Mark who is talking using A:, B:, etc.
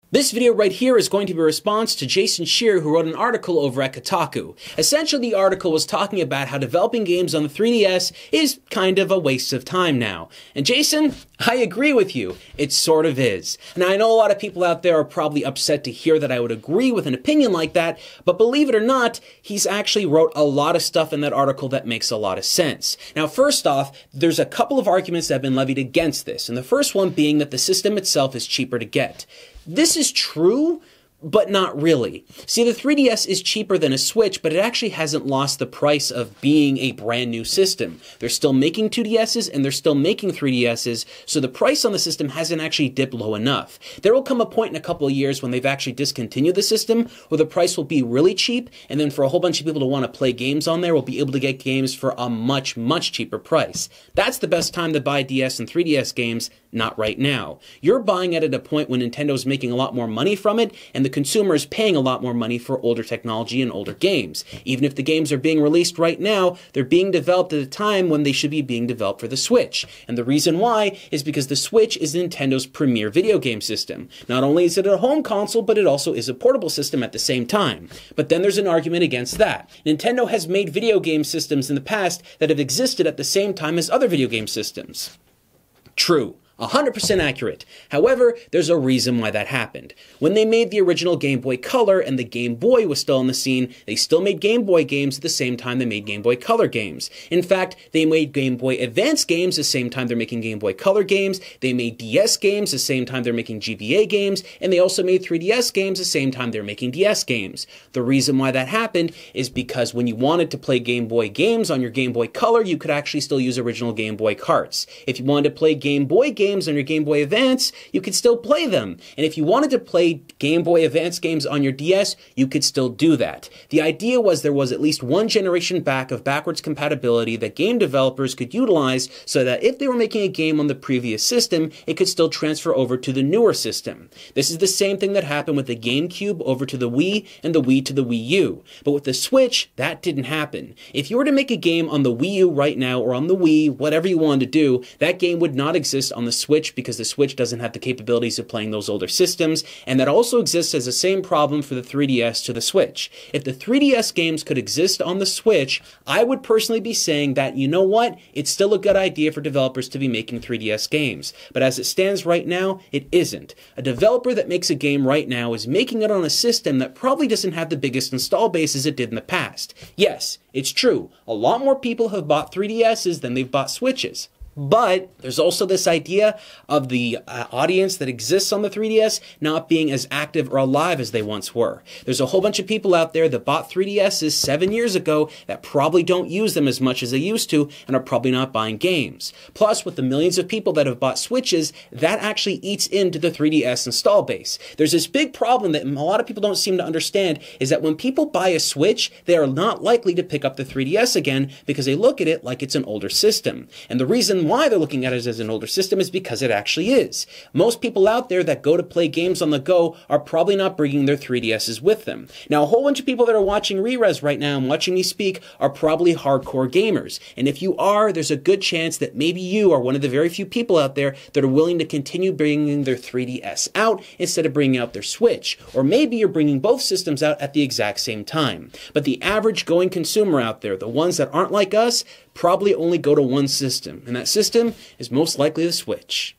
A: This video right here is going to be a response to Jason Scheer, who wrote an article over at Kotaku. Essentially, the article was talking about how developing games on the 3DS is kind of a waste of time now. And Jason, I agree with you. It sort of is. Now, I know a lot of people out there are probably upset to hear that I would agree with an opinion like that, but believe it or not, he's actually wrote a lot of stuff in that article that makes a lot of sense. Now, first off, there's a couple of arguments that have been levied against this, and the first one being that the system itself is cheaper to get. This is true, but not really. See, the 3DS is cheaper than a Switch, but it actually hasn't lost the price of being a brand new system. They're still making 2DSs and they're still making 3DSs, so the price on the system hasn't actually dipped low enough. There will come a point in a couple of years when they've actually discontinued the system where the price will be really cheap, and then for a whole bunch of people to want to play games on there, we'll be able to get games for a much, much cheaper price. That's the best time to buy DS and 3DS games, not right now. You're buying it at a point when Nintendo's making a lot more money from it, and the consumer is paying a lot more money for older technology and older games. Even if the games are being released right now, they're being developed at a time when they should be being developed for the Switch. And the reason why is because the Switch is Nintendo's premier video game system. Not only is it a home console, but it also is a portable system at the same time. But then there's an argument against that. Nintendo has made video game systems in the past that have existed at the same time as other video game systems. True. 100% accurate. However, there's a reason why that happened. When they made the original Game Boy Color and the Game Boy was still on the scene, they still made Game Boy games at the same time they made Game Boy Color games. In fact, they made Game Boy Advance games the same time they're making Game Boy Color games, they made DS games the same time they're making GBA games, and they also made 3DS games the same time they're making DS games. The reason why that happened is because when you wanted to play Game Boy games on your Game Boy Color, you could actually still use original Game Boy carts. If you wanted to play Game Boy games on your Game Boy Advance, you could still play them. And if you wanted to play Game Boy Advance games on your DS, you could still do that. The idea was there was at least one generation back of backwards compatibility that game developers could utilize so that if they were making a game on the previous system, it could still transfer over to the newer system. This is the same thing that happened with the GameCube over to the Wii and the Wii to the Wii U. But with the Switch, that didn't happen. If you were to make a game on the Wii U right now or on the Wii, whatever you wanted to do, that game would not exist on the Switch because the Switch doesn't have the capabilities of playing those older systems, and that also exists as the same problem for the 3DS to the Switch. If the 3DS games could exist on the Switch, I would personally be saying that, you know what, it's still a good idea for developers to be making 3DS games. But as it stands right now, it isn't. A developer that makes a game right now is making it on a system that probably doesn't have the biggest install base as it did in the past. Yes, it's true. A lot more people have bought 3DSs than they've bought Switches. But there's also this idea of the audience that exists on the 3DS not being as active or alive as they once were. There's a whole bunch of people out there that bought 3DSs 7 years ago that probably don't use them as much as they used to and are probably not buying games. Plus, with the millions of people that have bought Switches, that actually eats into the 3DS install base. There's this big problem that a lot of people don't seem to understand is that when people buy a Switch, they are not likely to pick up the 3DS again because they look at it like it's an older system. And the reason why they're looking at it as an older system is because it actually is. Most people out there that go to play games on the go are probably not bringing their 3DSs with them. Now, a whole bunch of people that are watching Rerez right now and watching me speak are probably hardcore gamers. And if you are, there's a good chance that maybe you are one of the very few people out there that are willing to continue bringing their 3DS out instead of bringing out their Switch. Or maybe you're bringing both systems out at the exact same time. But the average going consumer out there, the ones that aren't like us, probably only go to one system, and that system is most likely the Switch.